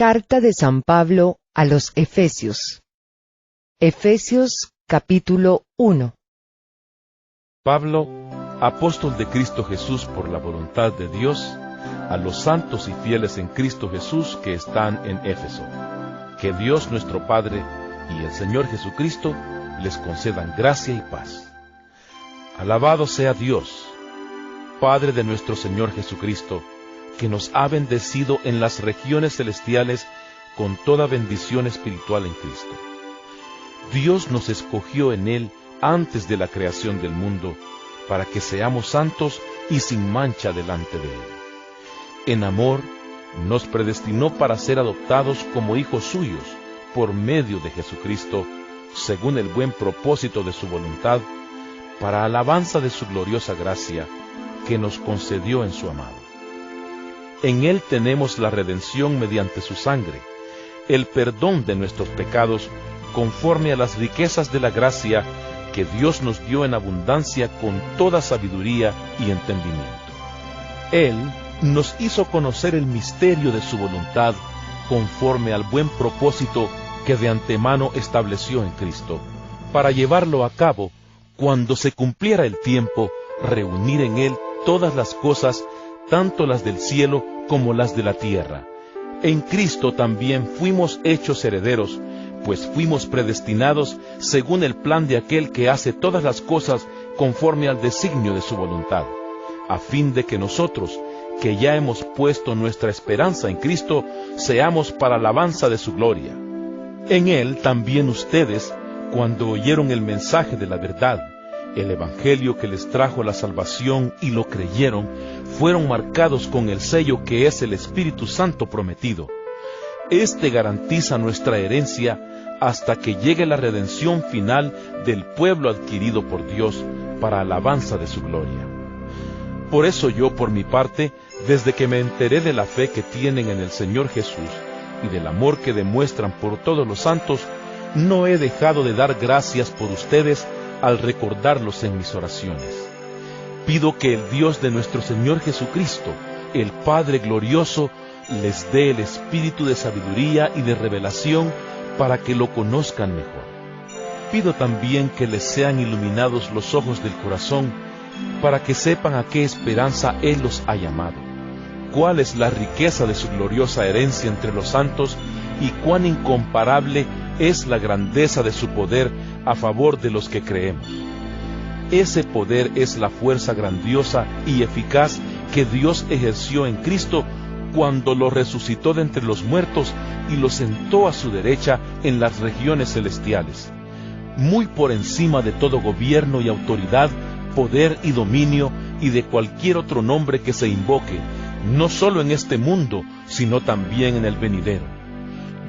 Carta de San Pablo a los Efesios. Efesios capítulo 1. Pablo, apóstol de Cristo Jesús por la voluntad de Dios, a los santos y fieles en Cristo Jesús que están en Éfeso. Que Dios nuestro Padre y el Señor Jesucristo les concedan gracia y paz. Alabado sea Dios, Padre de nuestro Señor Jesucristo, que nos ha bendecido en las regiones celestiales con toda bendición espiritual en Cristo. Dios nos escogió en Él antes de la creación del mundo, para que seamos santos y sin mancha delante de Él. En amor, nos predestinó para ser adoptados como hijos suyos, por medio de Jesucristo, según el buen propósito de su voluntad, para alabanza de su gloriosa gracia, que nos concedió en su amado. En Él tenemos la redención mediante su sangre, el perdón de nuestros pecados, conforme a las riquezas de la gracia que Dios nos dio en abundancia con toda sabiduría y entendimiento. Él nos hizo conocer el misterio de su voluntad, conforme al buen propósito que de antemano estableció en Cristo, para llevarlo a cabo, cuando se cumpliera el tiempo, reunir en Él todas las cosas, tanto las del cielo como las de la tierra. En Cristo también fuimos hechos herederos, pues fuimos predestinados según el plan de aquel que hace todas las cosas conforme al designio de su voluntad, a fin de que nosotros, que ya hemos puesto nuestra esperanza en Cristo, seamos para alabanza de su gloria. En Él también ustedes, cuando oyeron el mensaje de la verdad, el evangelio que les trajo la salvación y lo creyeron, fueron marcados con el sello que es el Espíritu Santo prometido. Este garantiza nuestra herencia hasta que llegue la redención final del pueblo adquirido por Dios para alabanza de su gloria. Por eso yo, por mi parte, desde que me enteré de la fe que tienen en el Señor Jesús y del amor que demuestran por todos los santos, no he dejado de dar gracias por ustedes al recordarlos en mis oraciones. Pido que el Dios de nuestro Señor Jesucristo, el Padre glorioso, les dé el espíritu de sabiduría y de revelación para que lo conozcan mejor. Pido también que les sean iluminados los ojos del corazón, para que sepan a qué esperanza Él los ha llamado, cuál es la riqueza de su gloriosa herencia entre los santos, y cuán incomparable es la grandeza de su poder a favor de los que creemos. Ese poder es la fuerza grandiosa y eficaz que Dios ejerció en Cristo cuando lo resucitó de entre los muertos y lo sentó a su derecha en las regiones celestiales, muy por encima de todo gobierno y autoridad, poder y dominio, y de cualquier otro nombre que se invoque, no solo en este mundo, sino también en el venidero.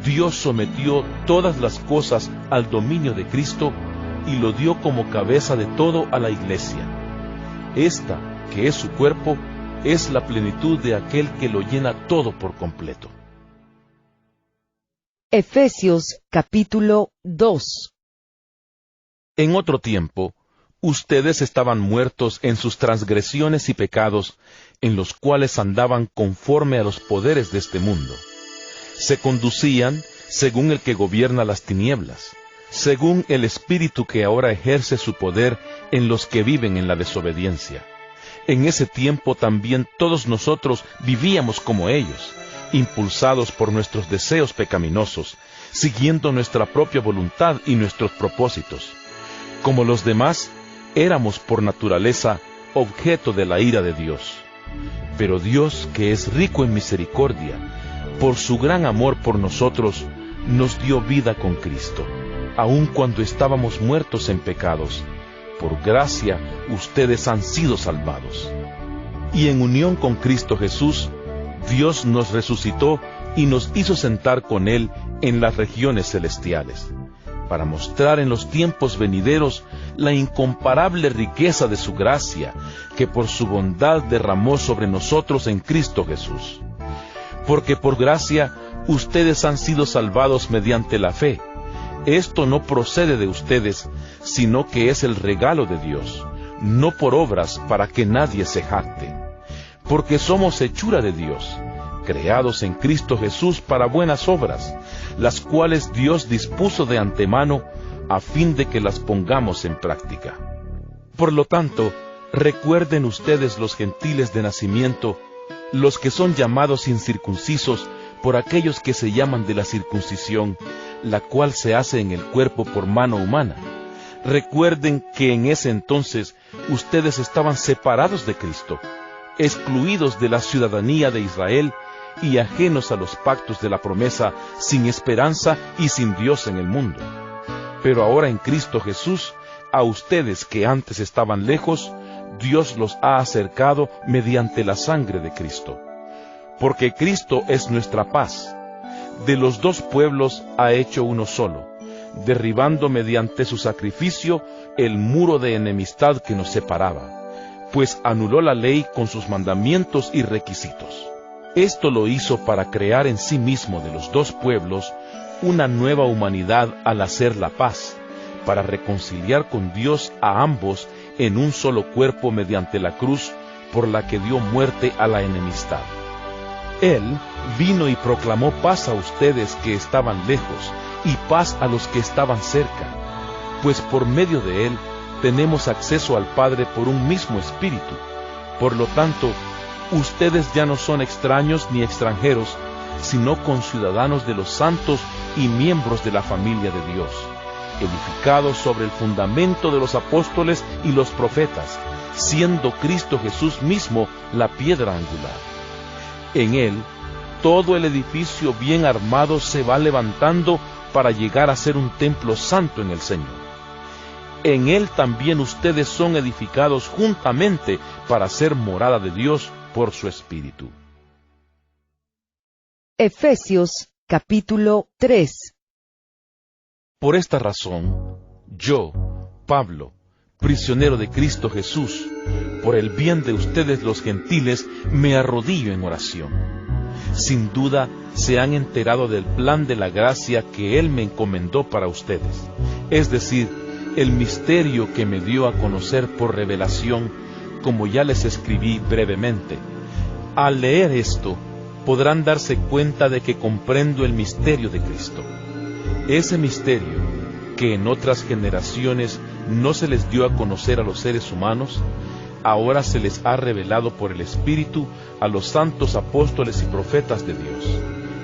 Dios sometió todas las cosas al dominio de Cristo y lo dio como cabeza de todo a la Iglesia. Esta, que es su cuerpo, es la plenitud de aquel que lo llena todo por completo. Efesios capítulo 2. En otro tiempo, ustedes estaban muertos en sus transgresiones y pecados, en los cuales andaban conforme a los poderes de este mundo. Se conducían según el que gobierna las tinieblas, según el espíritu que ahora ejerce su poder en los que viven en la desobediencia. En ese tiempo también todos nosotros vivíamos como ellos, impulsados por nuestros deseos pecaminosos, siguiendo nuestra propia voluntad y nuestros propósitos. Como los demás, éramos por naturaleza objeto de la ira de Dios. Pero Dios, que es rico en misericordia, por su gran amor por nosotros, nos dio vida con Cristo, aun cuando estábamos muertos en pecados. Por gracia, ustedes han sido salvados. Y en unión con Cristo Jesús, Dios nos resucitó y nos hizo sentar con Él en las regiones celestiales, para mostrar en los tiempos venideros la incomparable riqueza de su gracia, que por su bondad derramó sobre nosotros en Cristo Jesús. Porque por gracia ustedes han sido salvados mediante la fe. Esto no procede de ustedes, sino que es el regalo de Dios, no por obras para que nadie se jacte. Porque somos hechura de Dios, creados en Cristo Jesús para buenas obras, las cuales Dios dispuso de antemano a fin de que las pongamos en práctica. Por lo tanto, recuerden ustedes los gentiles de nacimiento, los que son llamados incircuncisos por aquellos que se llaman de la circuncisión, la cual se hace en el cuerpo por mano humana. Recuerden que en ese entonces ustedes estaban separados de Cristo, excluidos de la ciudadanía de Israel y ajenos a los pactos de la promesa, sin esperanza y sin Dios en el mundo. Pero ahora en Cristo Jesús, a ustedes que antes estaban lejos, Dios los ha acercado mediante la sangre de Cristo. Porque Cristo es nuestra paz. De los dos pueblos ha hecho uno solo, derribando mediante su sacrificio el muro de enemistad que nos separaba, pues anuló la ley con sus mandamientos y requisitos. Esto lo hizo para crear en sí mismo de los dos pueblos una nueva humanidad al hacer la paz, para reconciliar con Dios a ambos en un solo cuerpo mediante la cruz por la que dio muerte a la enemistad. Él vino y proclamó paz a ustedes que estaban lejos y paz a los que estaban cerca, pues por medio de Él tenemos acceso al Padre por un mismo Espíritu. Por lo tanto, ustedes ya no son extraños ni extranjeros, sino conciudadanos de los santos y miembros de la familia de Dios, edificados sobre el fundamento de los apóstoles y los profetas, siendo Cristo Jesús mismo la piedra angular. En Él, todo el edificio bien armado se va levantando para llegar a ser un templo santo en el Señor. En Él también ustedes son edificados juntamente para ser morada de Dios por su Espíritu. Efesios, capítulo 3. Por esta razón, yo, Pablo, prisionero de Cristo Jesús, por el bien de ustedes los gentiles, me arrodillo en oración. Sin duda, se han enterado del plan de la gracia que Él me encomendó para ustedes, es decir, el misterio que me dio a conocer por revelación, como ya les escribí brevemente. Al leer esto, podrán darse cuenta de que comprendo el misterio de Cristo. Ese misterio, que en otras generaciones no se les dio a conocer a los seres humanos, ahora se les ha revelado por el Espíritu a los santos apóstoles y profetas de Dios.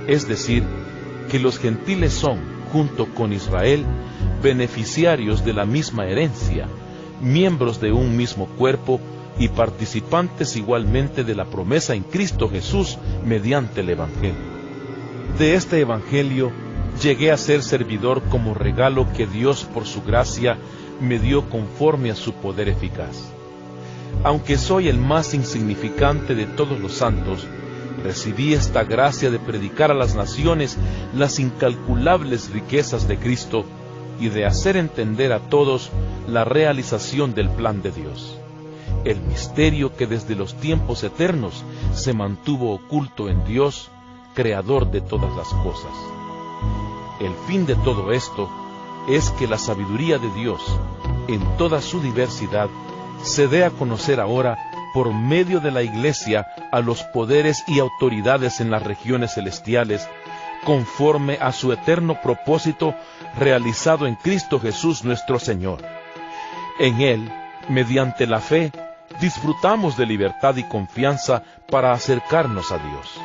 Es decir, que los gentiles son, junto con Israel, beneficiarios de la misma herencia, miembros de un mismo cuerpo y participantes igualmente de la promesa en Cristo Jesús mediante el Evangelio. De este Evangelio llegué a ser servidor como regalo que Dios por su gracia me dio conforme a su poder eficaz. Aunque soy el más insignificante de todos los santos, recibí esta gracia de predicar a las naciones las incalculables riquezas de Cristo y de hacer entender a todos la realización del plan de Dios, el misterio que desde los tiempos eternos se mantuvo oculto en Dios, creador de todas las cosas. El fin de todo esto es que la sabiduría de Dios, en toda su diversidad, se dé a conocer ahora por medio de la Iglesia a los poderes y autoridades en las regiones celestiales, conforme a su eterno propósito realizado en Cristo Jesús nuestro Señor. En Él, mediante la fe, disfrutamos de libertad y confianza para acercarnos a Dios.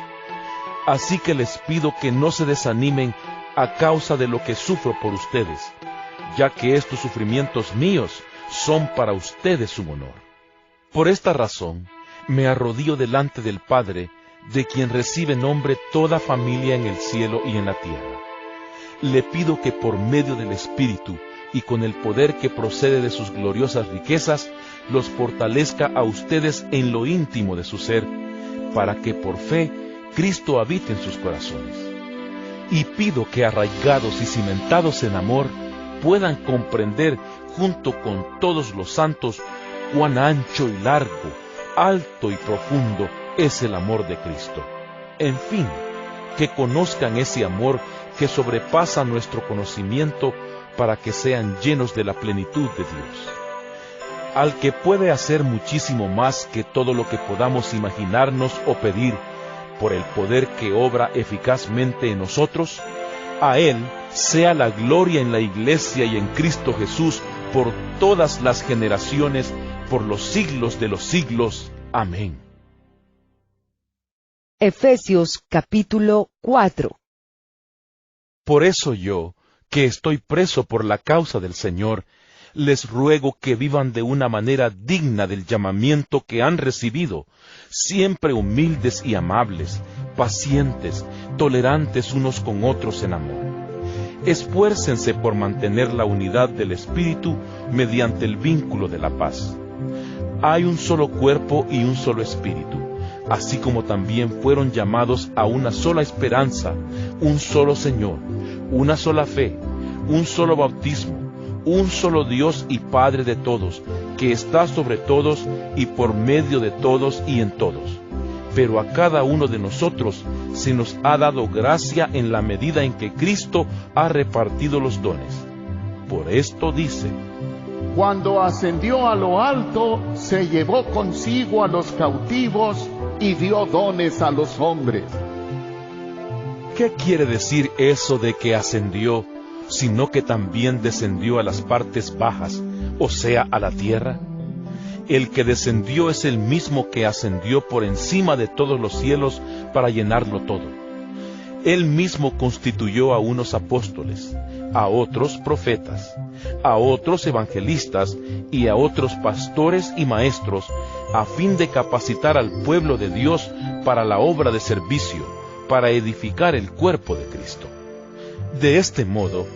Así que les pido que no se desanimen a causa de lo que sufro por ustedes, ya que estos sufrimientos míos son para ustedes un honor. Por esta razón, me arrodillo delante del Padre, de quien recibe nombre toda familia en el cielo y en la tierra. Le pido que por medio del Espíritu y con el poder que procede de sus gloriosas riquezas, los fortalezca a ustedes en lo íntimo de su ser, para que por fe Cristo habite en sus corazones. Y pido que arraigados y cimentados en amor, puedan comprender junto con todos los santos cuán ancho y largo, alto y profundo es el amor de Cristo. En fin, que conozcan ese amor que sobrepasa nuestro conocimiento para que sean llenos de la plenitud de Dios. Al que puede hacer muchísimo más que todo lo que podamos imaginarnos o pedir, por el poder que obra eficazmente en nosotros, a Él sea la gloria en la Iglesia y en Cristo Jesús por todas las generaciones, por los siglos de los siglos. Amén. Efesios capítulo 4. Por eso yo, que estoy preso por la causa del Señor, les ruego que vivan de una manera digna del llamamiento que han recibido, siempre humildes y amables, pacientes, tolerantes unos con otros en amor. Esfuércense por mantener la unidad del Espíritu mediante el vínculo de la paz. Hay un solo cuerpo y un solo Espíritu, así como también fueron llamados a una sola esperanza, un solo Señor, una sola fe, un solo bautismo, un solo Dios y Padre de todos, que está sobre todos y por medio de todos y en todos. Pero a cada uno de nosotros se nos ha dado gracia en la medida en que Cristo ha repartido los dones. Por esto dice: Cuando ascendió a lo alto, se llevó consigo a los cautivos y dio dones a los hombres. ¿Qué quiere decir eso de que ascendió, sino que también descendió a las partes bajas, o sea, a la tierra? El que descendió es el mismo que ascendió por encima de todos los cielos para llenarlo todo. Él mismo constituyó a unos apóstoles, a otros profetas, a otros evangelistas y a otros pastores y maestros, a fin de capacitar al pueblo de Dios para la obra de servicio, para edificar el cuerpo de Cristo. De este modo,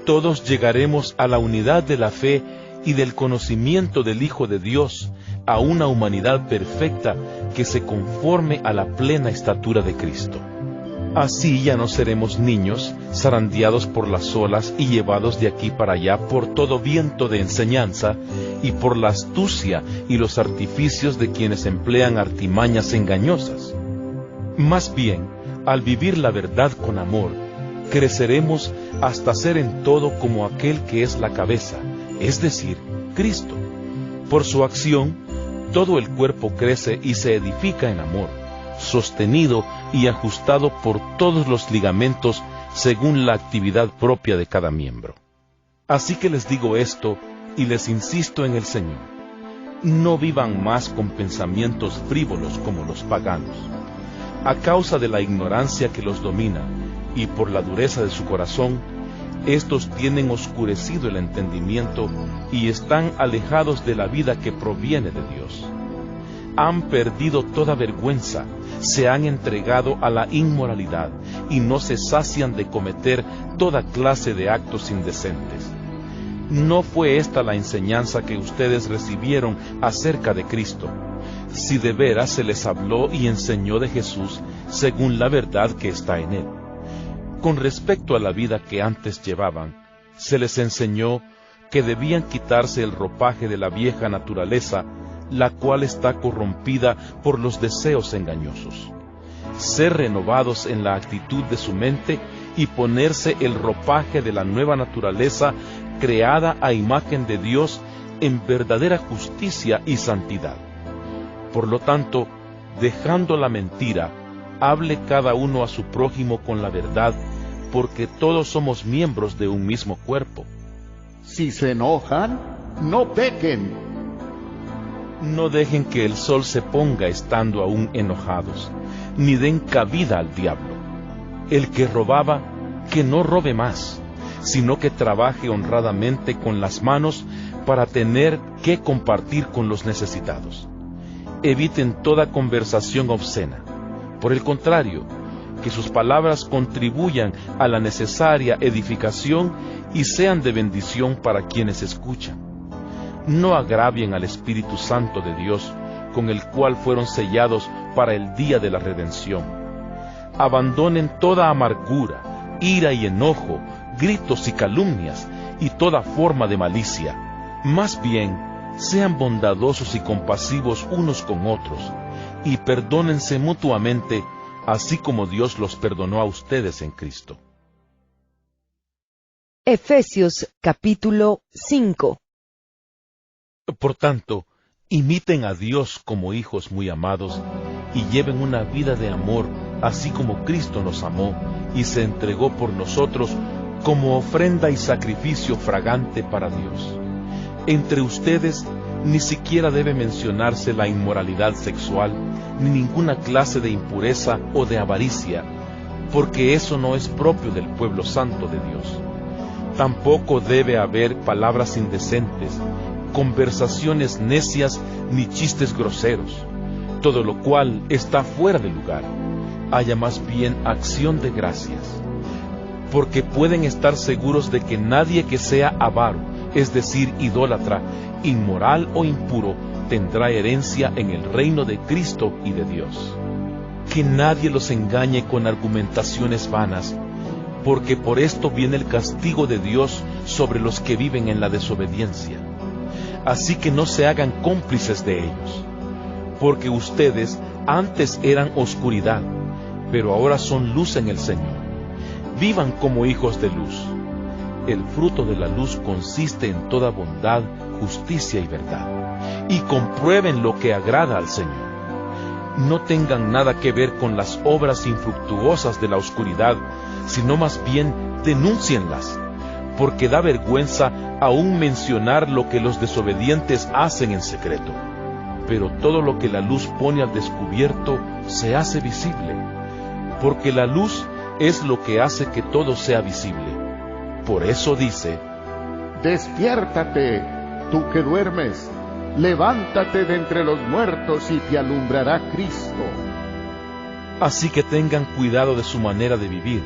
todos llegaremos a la unidad de la fe y del conocimiento del Hijo de Dios, a una humanidad perfecta que se conforme a la plena estatura de Cristo. Así ya no seremos niños, zarandeados por las olas y llevados de aquí para allá por todo viento de enseñanza y por la astucia y los artificios de quienes emplean artimañas engañosas. Más bien, al vivir la verdad con amor, creceremos hasta ser en todo como aquel que es la cabeza, es decir, Cristo. Por su acción, todo el cuerpo crece y se edifica en amor, sostenido y ajustado por todos los ligamentos según la actividad propia de cada miembro. Así que les digo esto y les insisto en el Señor: no vivan más con pensamientos frívolos como los paganos. A causa de la ignorancia que los domina y por la dureza de su corazón, estos tienen oscurecido el entendimiento y están alejados de la vida que proviene de Dios. Han perdido toda vergüenza, se han entregado a la inmoralidad y no se sacian de cometer toda clase de actos indecentes. ¿No fue esta la enseñanza que ustedes recibieron acerca de Cristo, si de veras se les habló y enseñó de Jesús según la verdad que está en Él? Con respecto a la vida que antes llevaban, se les enseñó que debían quitarse el ropaje de la vieja naturaleza, la cual está corrompida por los deseos engañosos, ser renovados en la actitud de su mente y ponerse el ropaje de la nueva naturaleza creada a imagen de Dios en verdadera justicia y santidad. Por lo tanto, dejando la mentira, hable cada uno a su prójimo con la verdad, porque todos somos miembros de un mismo cuerpo. Si se enojan, no pequen. No dejen que el sol se ponga estando aún enojados, ni den cabida al diablo. El que robaba, que no robe más, sino que trabaje honradamente con las manos para tener que compartir con los necesitados. Eviten toda conversación obscena. Por el contrario, que sus palabras contribuyan a la necesaria edificación y sean de bendición para quienes escuchan. No agravien al Espíritu Santo de Dios, con el cual fueron sellados para el día de la redención. Abandonen toda amargura, ira y enojo, gritos y calumnias, y toda forma de malicia. Más bien, sean bondadosos y compasivos unos con otros, y perdónense mutuamente, así como Dios los perdonó a ustedes en Cristo. Efesios capítulo 5. Por tanto, imiten a Dios como hijos muy amados, y lleven una vida de amor así como Cristo nos amó y se entregó por nosotros como ofrenda y sacrificio fragante para Dios. Entre ustedes ni siquiera debe mencionarse la inmoralidad sexual, ni ninguna clase de impureza o de avaricia, porque eso no es propio del pueblo santo de Dios. Tampoco debe haber palabras indecentes, conversaciones necias ni chistes groseros, todo lo cual está fuera de lugar. Haya más bien acción de gracias, porque pueden estar seguros de que nadie que sea avaro, es decir, idólatra, inmoral o impuro, tendrá herencia en el reino de Cristo y de Dios. Que nadie los engañe con argumentaciones vanas, porque por esto viene el castigo de Dios sobre los que viven en la desobediencia. Así que no se hagan cómplices de ellos, porque ustedes antes eran oscuridad, pero ahora son luz en el Señor. Vivan como hijos de luz. El fruto de la luz consiste en toda bondad, justicia y verdad, y comprueben lo que agrada al Señor. No tengan nada que ver con las obras infructuosas de la oscuridad, sino más bien denúncienlas, porque da vergüenza aún mencionar lo que los desobedientes hacen en secreto. Pero todo lo que la luz pone al descubierto se hace visible, porque la luz es lo que hace que todo sea visible. Por eso dice: Despiértate, tú que duermes, levántate de entre los muertos y te alumbrará Cristo. Así que tengan cuidado de su manera de vivir.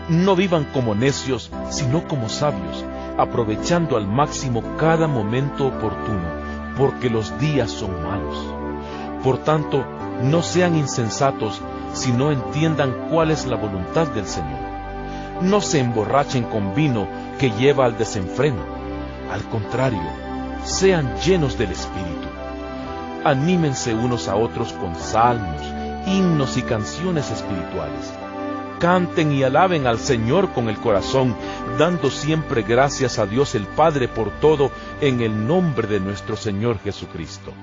No vivan como necios, sino como sabios, aprovechando al máximo cada momento oportuno, porque los días son malos. Por tanto, no sean insensatos, sino entiendan cuál es la voluntad del Señor. No se emborrachen con vino que lleva al desenfreno. Al contrario, sean llenos del Espíritu. Anímense unos a otros con salmos, himnos y canciones espirituales. Canten y alaben al Señor con el corazón, dando siempre gracias a Dios el Padre por todo, en el nombre de nuestro Señor Jesucristo.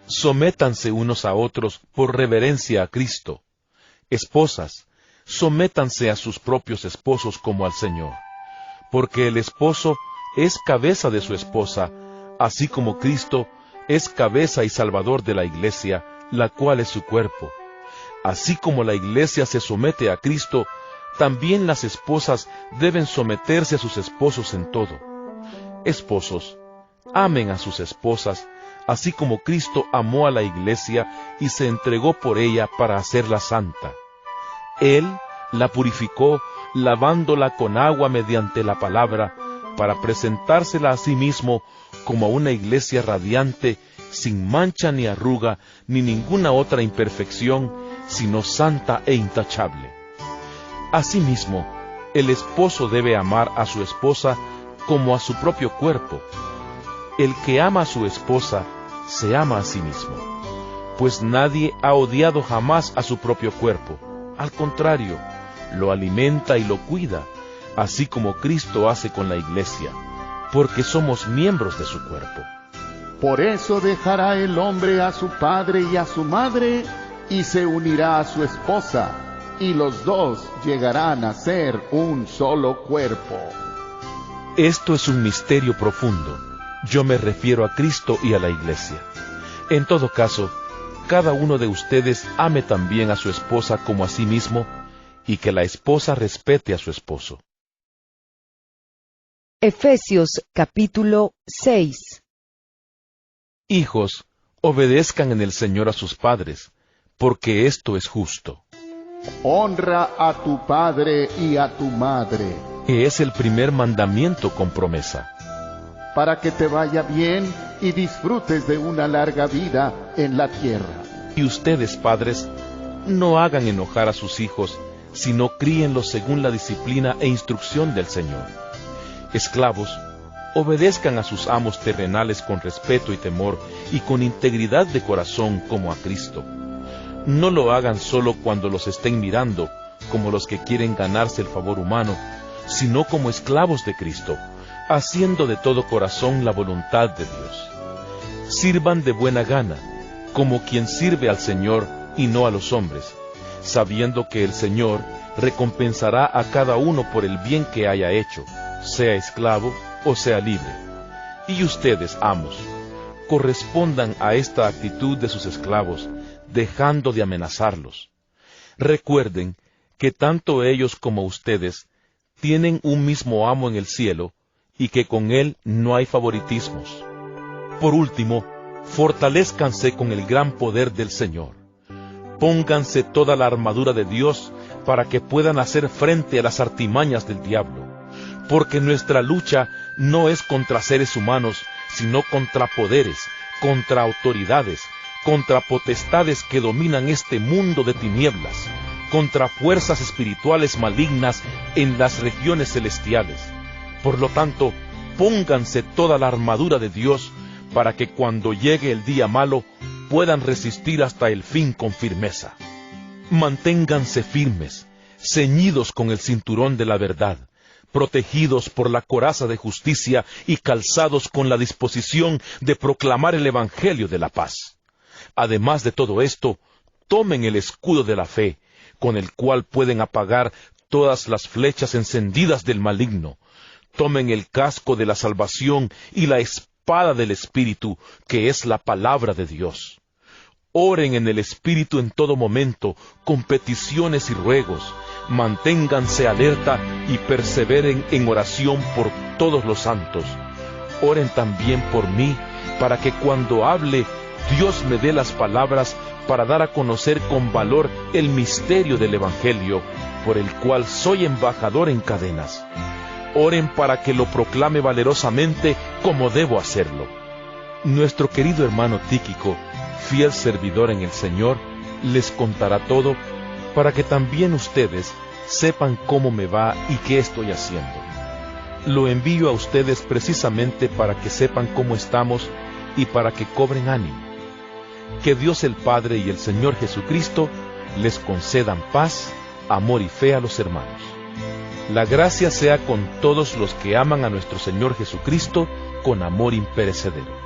Sométanse unos a otros por reverencia a Cristo. Esposas, sométanse a sus propios esposos como al Señor, porque el esposo es cabeza de su esposa, así como Cristo es cabeza y salvador de la iglesia, la cual es su cuerpo. Así como la iglesia se somete a Cristo, también las esposas deben someterse a sus esposos en todo. Esposos, amen a sus esposas, así como Cristo amó a la iglesia y se entregó por ella para hacerla santa. Él la purificó, lavándola con agua mediante la palabra, para presentársela a sí mismo como a una iglesia radiante, sin mancha ni arruga, ni ninguna otra imperfección, sino santa e intachable. Asimismo, el esposo debe amar a su esposa como a su propio cuerpo. El que ama a su esposa, se ama a sí mismo, pues nadie ha odiado jamás a su propio cuerpo. Al contrario, lo alimenta y lo cuida, así como Cristo hace con la iglesia, porque somos miembros de su cuerpo. Por eso dejará el hombre a su padre y a su madre, y se unirá a su esposa, y los dos llegarán a ser un solo cuerpo. Esto es un misterio profundo. Yo me refiero a Cristo y a la iglesia. En todo caso, cada uno de ustedes ame también a su esposa como a sí mismo, y que la esposa respete a su esposo. Efesios capítulo 6. Hijos, obedezcan en el Señor a sus padres, porque esto es justo. Honra a tu padre y a tu madre, Que es el primer mandamiento con promesa, para que te vaya bien y disfrutes de una larga vida en la tierra. y ustedes, padres, no hagan enojar a sus hijos, sino críenlos según la disciplina e instrucción del Señor. Esclavos, obedezcan a sus amos terrenales con respeto y temor, y con integridad de corazón como a Cristo. No lo hagan solo cuando los estén mirando, como los que quieren ganarse el favor humano, sino como esclavos de Cristo, haciendo de todo corazón la voluntad de Dios. Sirvan de buena gana, como quien sirve al Señor y no a los hombres, sabiendo que el Señor recompensará a cada uno por el bien que haya hecho, sea esclavo o sea libre. Y ustedes, amos, correspondan a esta actitud de sus esclavos, dejando de amenazarlos. Recuerden que tanto ellos como ustedes tienen un mismo amo en el cielo, y que con él no hay favoritismos. Por último, fortalézcanse con el gran poder del Señor. Pónganse toda la armadura de Dios para que puedan hacer frente a las artimañas del diablo, porque nuestra lucha no es contra seres humanos, sino contra poderes, contra autoridades, contra potestades que dominan este mundo de tinieblas, contra fuerzas espirituales malignas en las regiones celestiales. Por lo tanto, pónganse toda la armadura de Dios para que cuando llegue el día malo puedan resistir hasta el fin con firmeza. Manténganse firmes, ceñidos con el cinturón de la verdad, protegidos por la coraza de justicia y calzados con la disposición de proclamar el Evangelio de la paz. Además de todo esto, tomen el escudo de la fe, con el cual pueden apagar todas las flechas encendidas del maligno. Tomen el casco de la salvación y la espada del Espíritu, que es la palabra de Dios. Oren en el Espíritu en todo momento, con peticiones y ruegos. Manténganse alerta y perseveren en oración por todos los santos. Oren también por mí, para que cuando hable, Dios me dé las palabras para dar a conocer con valor el misterio del Evangelio, por el cual soy embajador en cadenas. Oren para que lo proclame valerosamente como debo hacerlo. Nuestro querido hermano Tíquico, fiel servidor en el Señor, les contará todo, para que también ustedes sepan cómo me va y qué estoy haciendo. Lo envío a ustedes precisamente para que sepan cómo estamos y para que cobren ánimo. Que Dios el Padre y el Señor Jesucristo les concedan paz, amor y fe a los hermanos. La gracia sea con todos los que aman a nuestro Señor Jesucristo con amor imperecedero.